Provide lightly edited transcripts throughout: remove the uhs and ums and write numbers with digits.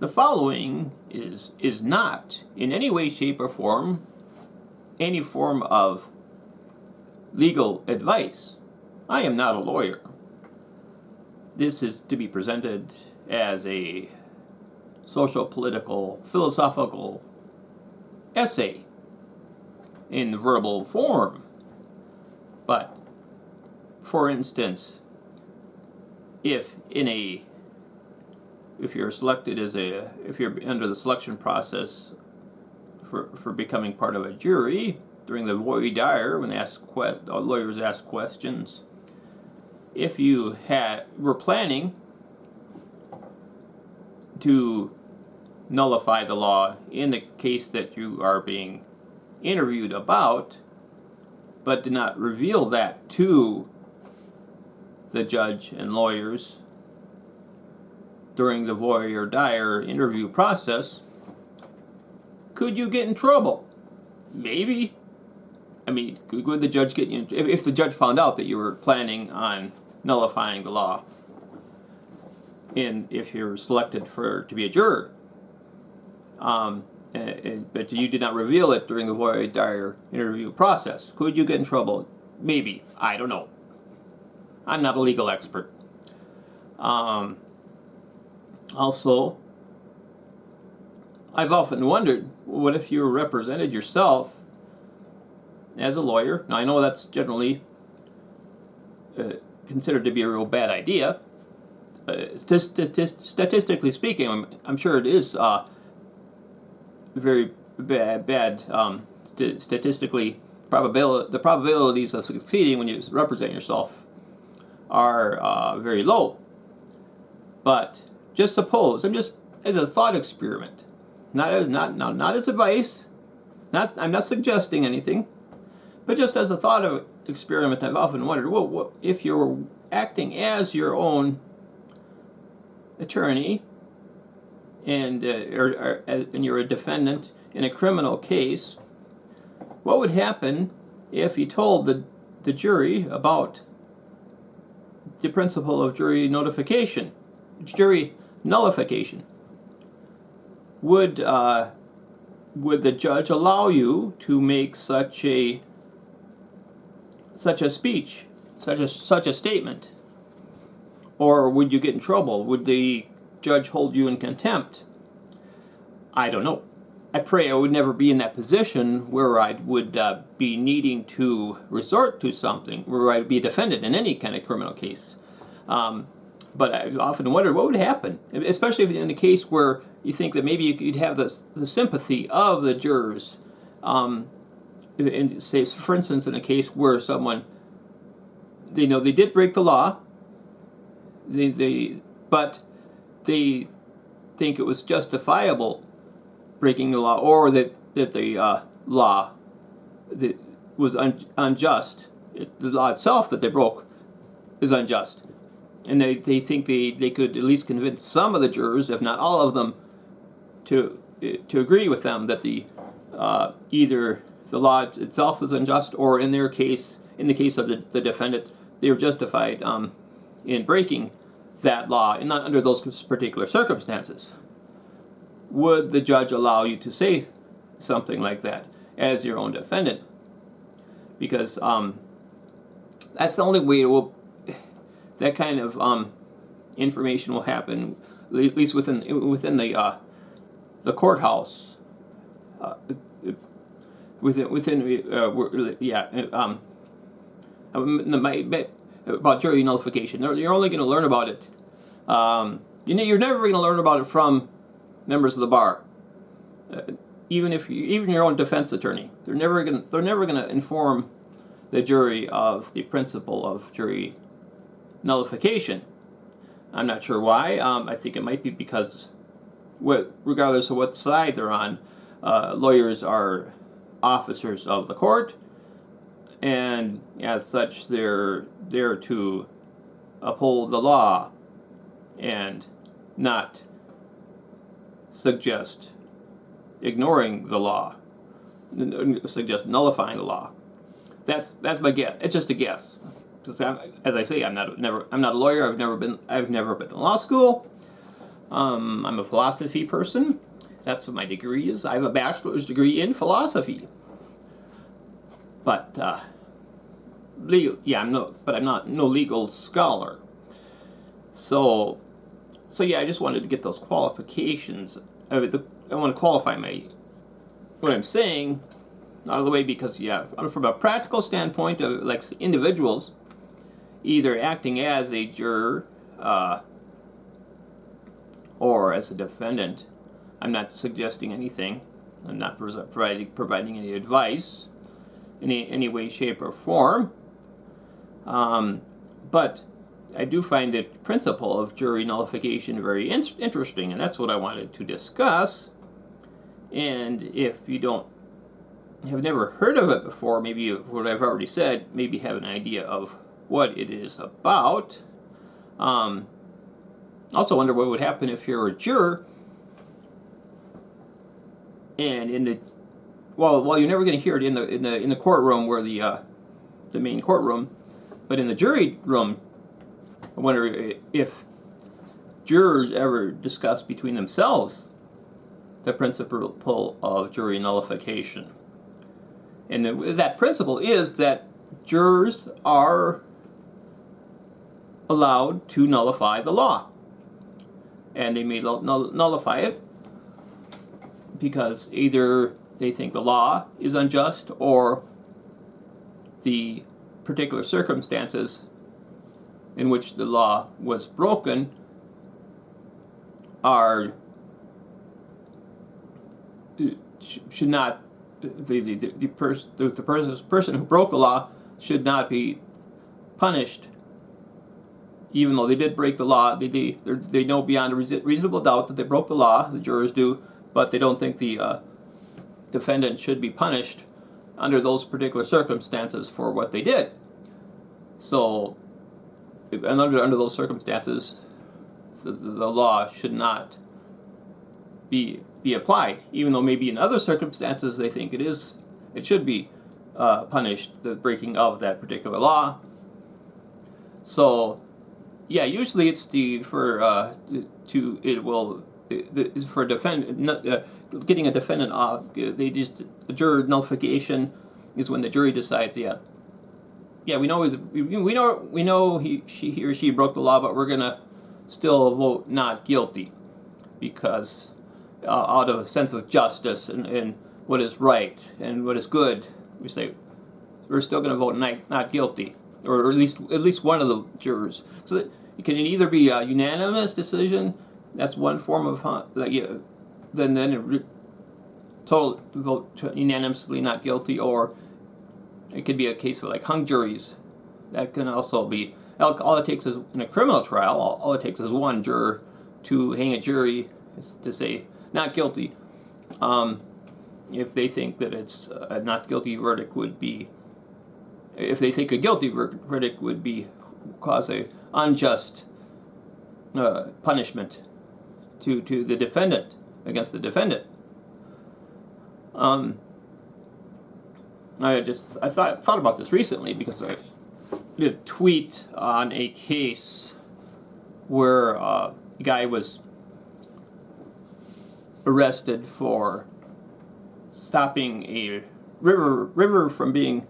The following is not in any way, shape, or form any form of legal advice. I am not a lawyer. This is to be presented as a social, political, philosophical essay in verbal form. But, for instance, if you're selected if you're under the selection process for becoming part of a jury during the voir dire, when lawyers ask questions, if you were planning to nullify the law in the case that you are being interviewed about, but did not reveal that to the judge and lawyers during the voir dire interview process, could you get in trouble? Maybe. I mean, could the judge get you if the judge found out that you were planning on nullifying the law, and if you're selected to be a juror, but you did not reveal it during the voir dire interview process, could you get in trouble? Maybe. I don't know. I'm not a legal expert. Also, I've often wondered, what if you represented yourself as a lawyer? Now, I know that's generally considered to be a real bad idea. Statistically speaking, I'm sure it is very bad. Statistically, the probabilities of succeeding when you represent yourself are very low. But just suppose, as a thought experiment, not as advice. I'm not suggesting anything, but just as a thought experiment, I've often wondered, what if you're acting as your own attorney, and you're a defendant in a criminal case, what would happen if you told the jury about the principle of jury nullification? Would the judge allow you to make such a speech, such a statement? Or would you get in trouble? Would the judge hold you in contempt? I don't know. I pray I would never be in that position where I would be needing to resort to something, where I'd be a defendant in any kind of criminal case. But I've often wondered what would happen, especially in a case where you think that maybe you'd have the sympathy of the jurors. Say, for instance, in a case where someone, they did break the law, but they think it was justifiable breaking the law, or that the law that was unjust. The law itself that they broke is unjust. And they think they could at least convince some of the jurors, if not all of them, to agree with them that either the law itself is unjust, or in the case of the defendant, they were justified in breaking that law, and not under those particular circumstances. Would the judge allow you to say something like that as your own defendant? Because that's the only way that kind of information will happen, at least within the courthouse. About jury nullification. You're only going to learn about it. You're never going to learn about it from members of the bar. Even your own defense attorney, they're never going to inform the jury of the principle of jury nullification. I'm not sure why. I think it might be because, regardless of what side they're on, lawyers are officers of the court, and as such, they're there to uphold the law and not suggest ignoring the law, suggest nullifying the law. That's my guess. It's just a guess. As I say, I'm not a lawyer. I've never been in law school. I'm a philosophy person. That's what my degree is. I have a bachelor's degree in philosophy. But I'm not no legal scholar. So yeah, I just wanted to get those qualifications. I want to qualify what I'm saying out of the way, because from a practical standpoint of like individuals either acting as a juror or as a defendant, I'm not suggesting anything. I'm not providing any advice in any way, shape, or form. But I do find the principle of jury nullification very interesting, and that's what I wanted to discuss. And if you have never heard of it before, maybe what I've already said, maybe have an idea of what it is about. Also wonder what would happen if you're a juror, and well, you're never going to hear it in the courtroom, where the main courtroom, but in the jury room, I wonder if jurors ever discuss between themselves the principle of jury nullification. And that principle is that jurors are allowed to nullify the law. And they may nullify it because either they think the law is unjust, or the particular circumstances in which the law was broken should not, the person who broke the law should not be punished, even though they did break the law. They know beyond a reasonable doubt that they broke the law. The jurors do, but they don't think the defendant should be punished under those particular circumstances for what they did. So, and under those circumstances, the law should not be applied, even though maybe in other circumstances they think it should be punished, the breaking of that particular law. So, yeah, usually it's for defendant, getting a defendant off. A juror nullification is when the jury decides, we know he or she broke the law, but we're gonna still vote not guilty, because out of a sense of justice and what is right and what is good, we say we're still going to vote not guilty, or at least one of the jurors. So it can either be a unanimous decision. That's one form of then total vote unanimously not guilty, or it could be a case of like hung juries. That can also be, all it takes is, in a criminal trial, all it takes is one juror to hang a jury to say not guilty, if they think that it's a not guilty verdict would be, if they think a guilty verdict would be cause a unjust punishment to the defendant, against the defendant. I thought about this recently, because I did a tweet on a case where a guy was arrested for stopping a river from being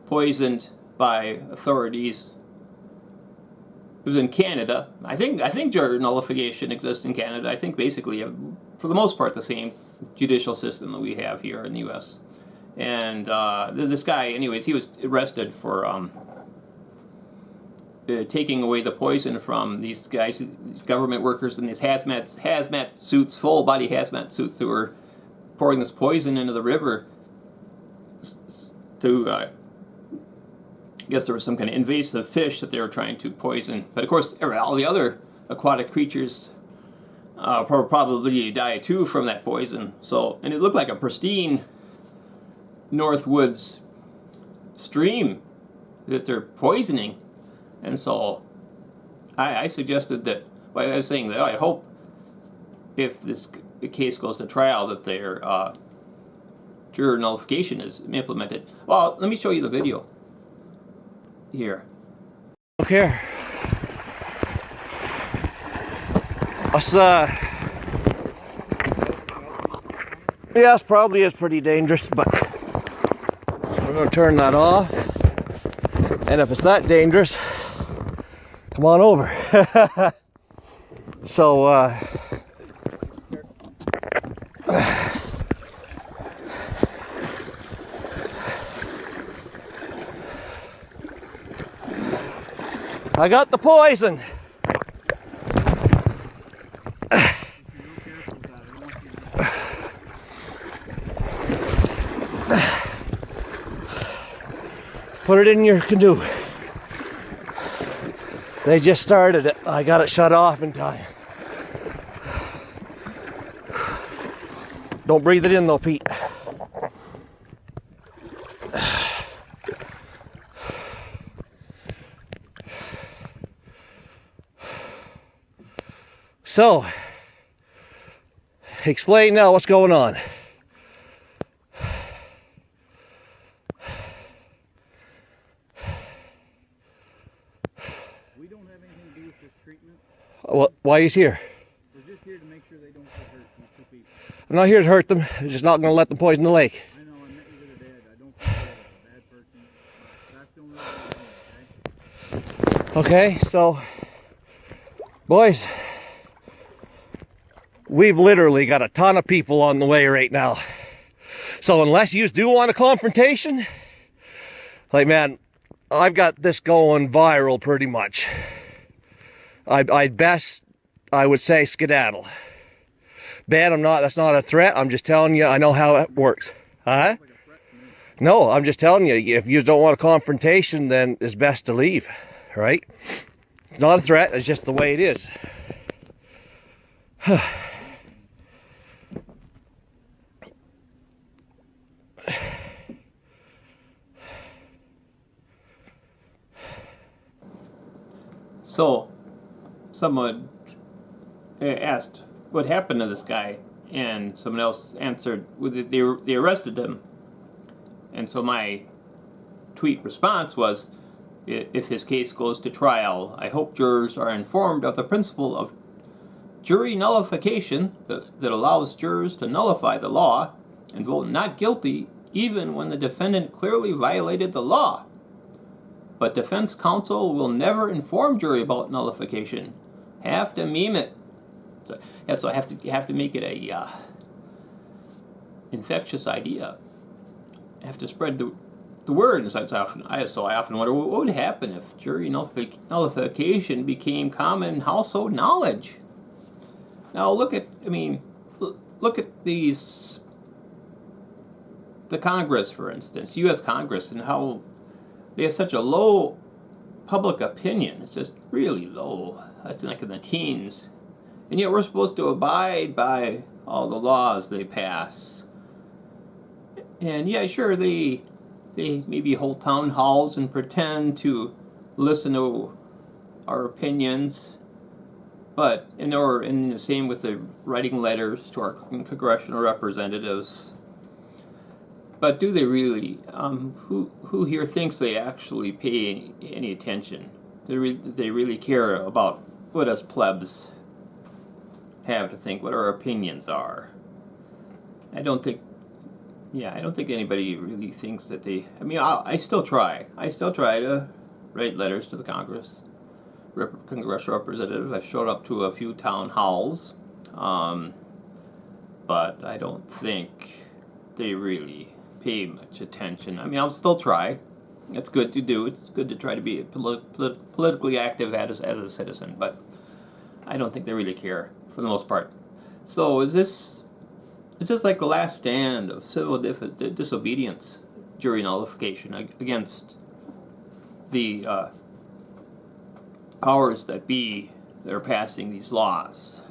poisoned by authorities. It was in Canada. I think jury nullification exists in Canada. I think basically, for the most part, the same judicial system that we have here in the U.S. And this guy, anyways, he was arrested for taking away the poison from these guys, government workers in these hazmat suits, full body hazmat suits, who were pouring this poison into the river to, I guess there was some kind of invasive fish that they were trying to poison. But of course, all the other aquatic creatures probably die too from that poison. So, and it looked like a pristine Northwoods stream that they're poisoning. And so I suggested that, well, I was saying that I hope if this case goes to trial that their juror nullification is implemented. Well, let me show you the video here. Okay. Yes, probably is pretty dangerous, but we're going to turn that off. And if it's that dangerous, come on over. So, I got the poison. Put it in your canoe. They just started it. I got it shut off in time. Don't breathe it in though, Pete. So, explain now what's going on. We don't have anything to do with this treatment. Why he's here? We're just here to make sure they don't get hurt, these two people. I'm not here to hurt them. I'm just not going to let them poison the lake. I know, I met you with a dad. I don't think you're a bad person. That's the only reason I'm here, okay? Okay, so, boys, we've literally got a ton of people on the way right now. So unless you do want a confrontation, like, man, I've got this going viral pretty much. I'd best, I would say, skedaddle. Ben, that's not a threat. I'm just telling you, I know how it works. Huh? No, I'm just telling you, if you don't want a confrontation, then it's best to leave, right? It's not a threat, it's just the way it is. So, someone asked what happened to this guy, and someone else answered they arrested him. And so my tweet response was, if his case goes to trial, I hope jurors are informed of the principle of jury nullification that allows jurors to nullify the law and vote not guilty even when the defendant clearly violated the law. But defense counsel will never inform jury about nullification. Have to meme it. So I have to make it a infectious idea. I have to spread the word. And so I often wonder what would happen if jury nullification became common household knowledge. Now look at these, the Congress, for instance, U.S. Congress, and how they have such a low public opinion. It's just really low. That's like in the teens. And yet we're supposed to abide by all the laws they pass. And yeah, sure, they maybe hold town halls and pretend to listen to our opinions. But, in the same with the writing letters to our congressional representatives. But do they really? Who here thinks they actually pay any attention? They really care about what us plebs have to think, what our opinions are. I don't think anybody really thinks that they. I mean, I still try. I still try to write letters to the congressional representatives. I showed up to a few town halls, but I don't think they really pay much attention. I mean, I'll still try. It's good to do. It's good to try to be politically active as a citizen, but I don't think they really care for the most part. So is this like the last stand of civil disobedience, jury nullification against the powers that be that are passing these laws,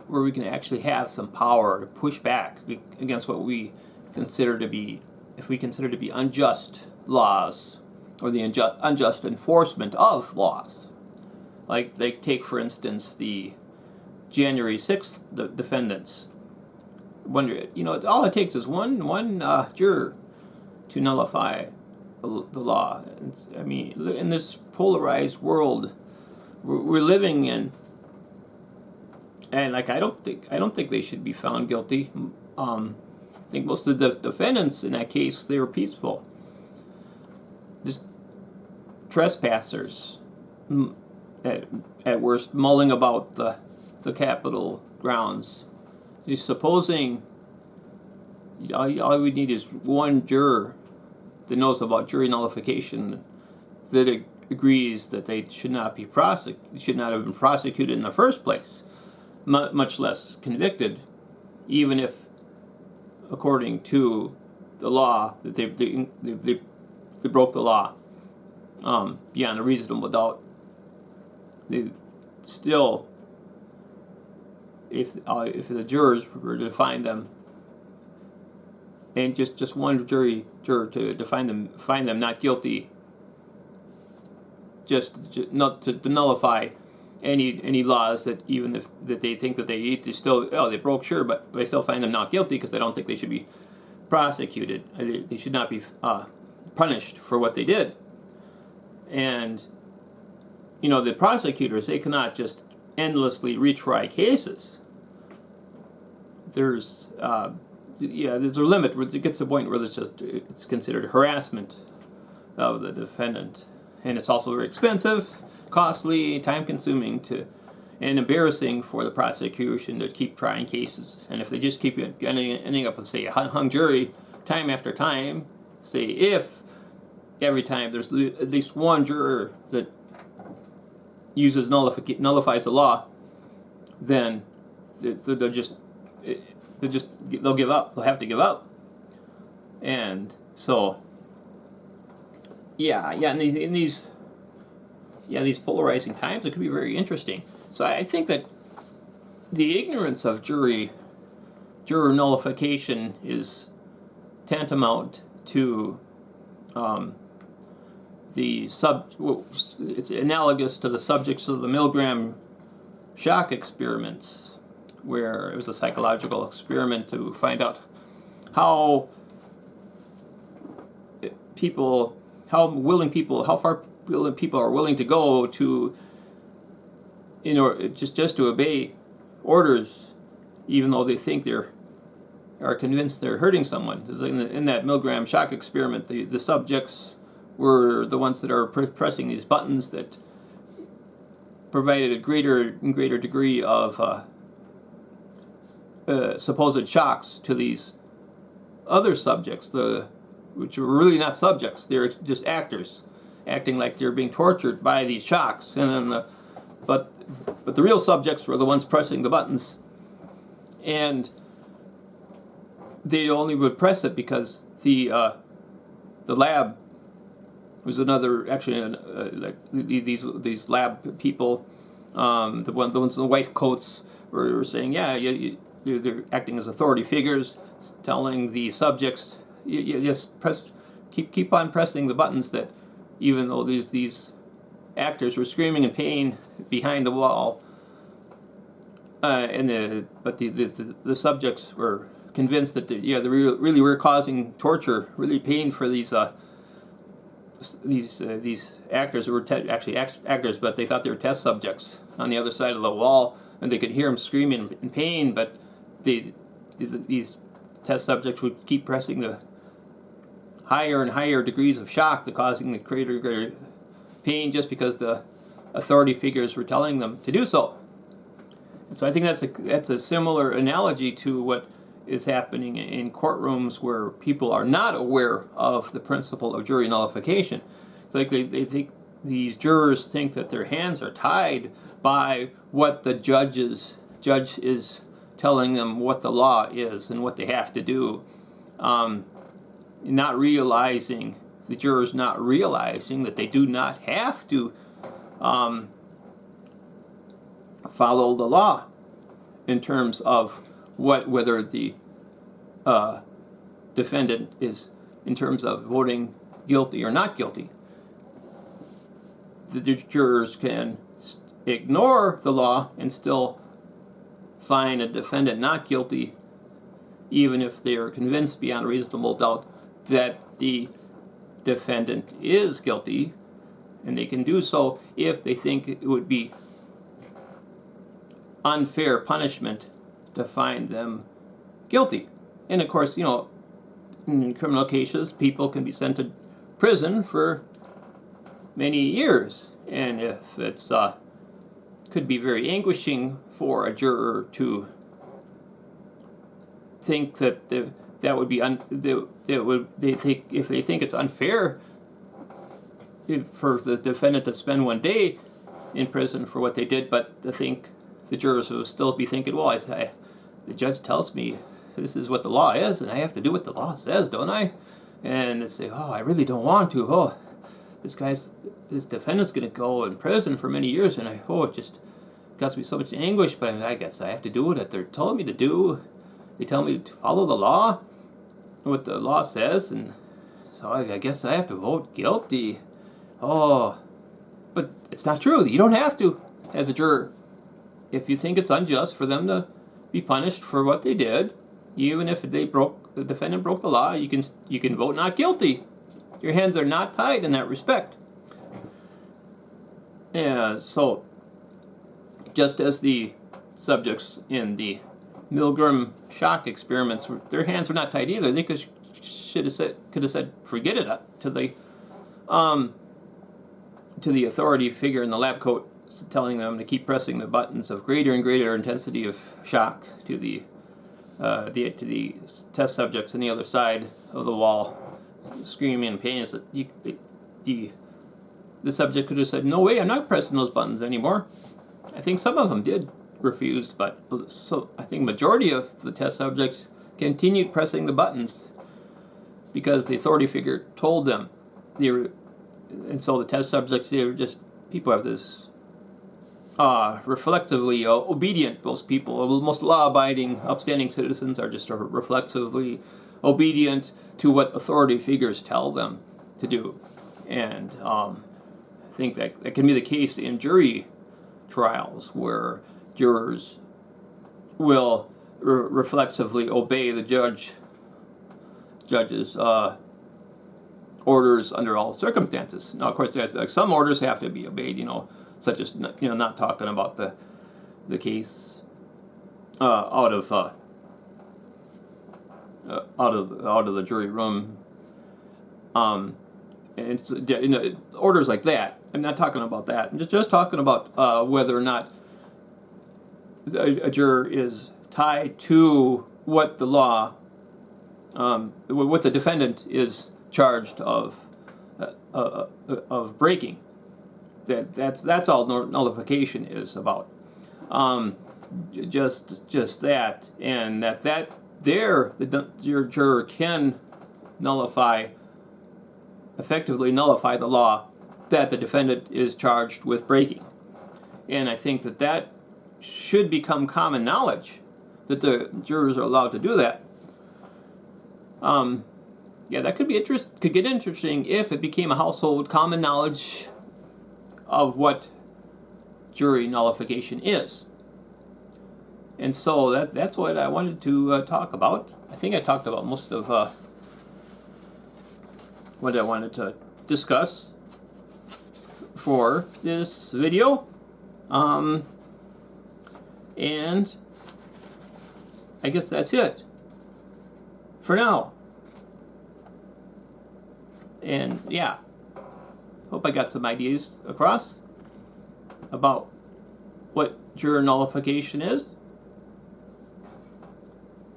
where we can actually have some power to push back against what we consider to be, if we consider to be unjust laws, or the unjust enforcement of laws. Like take for instance the January 6th defendants. All it takes is one juror to nullify the law. I mean, in this polarized world we're living in, And like I don't think they should be found guilty. I think most of the defendants in that case, they were peaceful, just trespassers, at worst, mulling about the Capitol grounds. Supposing all we need is one juror that knows about jury nullification that agrees that they should not have been prosecuted in the first place, much less convicted, even if, according to the law, that they broke the law beyond a reasonable doubt. They still, if the jurors were to find them, and just one juror to find them not guilty, just not to nullify any laws that even if that they think that they still they broke, sure, but they still find them not guilty because they don't think they should be prosecuted. They should not be punished for what they did. And the prosecutors, they cannot just endlessly retry cases. There's there's a limit where it gets to the point where it's considered harassment of the defendant, and it's also very expensive, costly, time-consuming and embarrassing for the prosecution to keep trying cases. And if they just keep ending up with, say, a hung jury time after time, say if every time there's at least one juror that nullifies the law, then they'll give up. They'll have to give up. And so, in these polarizing times, it could be very interesting. So I think that the ignorance of juror nullification is tantamount to it's analogous to the subjects of the Milgram shock experiments, where it was a psychological experiment to find out how far willing people are willing to go to, just to obey orders, even though they think are convinced they're hurting someone. In that Milgram shock experiment, the subjects were the ones that are pressing these buttons that provided a greater and greater degree of supposed shocks to these other subjects, which were really not subjects. They're just actors, acting like they're being tortured by these shocks. And then but the real subjects were the ones pressing the buttons, and they only would press it because the lab was like these lab people, the ones in the white coats were saying, they're acting as authority figures, telling the subjects, you just keep on pressing the buttons, that even though these actors were screaming in pain behind the wall, but the subjects were convinced that they really were causing torture, really pain for these actors who were actually actors, but they thought they were test subjects on the other side of the wall, and they could hear them screaming in pain, but these test subjects would keep pressing the higher and higher degrees of shock, causing the greater and greater pain, just because the authority figures were telling them to do so. And so I think that's a similar analogy to what is happening in courtrooms where people are not aware of the principle of jury nullification. It's like they think, these jurors think that their hands are tied by what the judge is telling them what the law is and what they have to do, not realizing, the jurors not realizing that they do not have to follow the law in terms of whether the defendant is, in terms of voting guilty or not guilty. The jurors can ignore the law and still find a defendant not guilty, even if they are convinced beyond a reasonable doubt that the defendant is guilty, and they can do so if they think it would be unfair punishment to find them guilty. And of course, in criminal cases, people can be sent to prison for many years, and if it's could be very anguishing for a juror to think that that would be if they think it's unfair for the defendant to spend one day in prison for what they did, but to think the jurors will still be thinking, well, the judge tells me this is what the law is, and I have to do what the law says, don't I? And they say, oh, I really don't want to. Oh, this defendant's going to go in prison for many years, and it just causes me so much anguish, but I guess I have to do what they're telling me to do. They tell me to follow the law, what the law says, and so I guess I have to vote guilty. Oh, but it's not true. You don't have to, as a juror. If you think it's unjust for them to be punished for what they did, even if the defendant broke the law, you can vote not guilty. Your hands are not tied in that respect. And so, just as the subjects in the Milgram shock experiments, their hands were not tied either. They could have said, forget it, to the authority figure in the lab coat, telling them to keep pressing the buttons of greater and greater intensity of shock to the test subjects on the other side of the wall, screaming in pain. The subject could have said, no way, I'm not pressing those buttons anymore. I think some of them did refuse, but so I think majority of the test subjects continued pressing the buttons because the authority figure told them. And so the test subjects, people have this reflexively obedient. Most people, most law-abiding, upstanding citizens are just reflexively obedient to what authority figures tell them to do. And I think that can be the case in jury trials where jurors will reflexively obey the judge's orders under all circumstances. Now, of course, there's some orders have to be obeyed, such as not talking about the case out of the jury room. And it's orders like that. I'm not talking about that. I'm just talking about whether or not a juror is tied to what the law, what the defendant is charged of breaking. That's all nullification is about. Just that, and your juror can effectively nullify the law that the defendant is charged with breaking. And I think that should become common knowledge, that the jurors are allowed to do that. That could get interesting if it became a household common knowledge of what jury nullification is. And so that's what I wanted to talk about. I think I talked about most of what I wanted to discuss for this video. And I guess that's it for now. And yeah, hope I got some ideas across about what juror nullification is.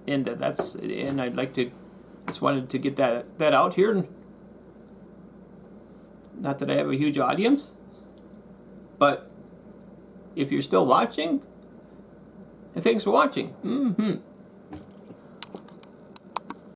And I'd like to, just wanted to get that out here. Not that I have a huge audience, but if you're still watching, and thanks for watching.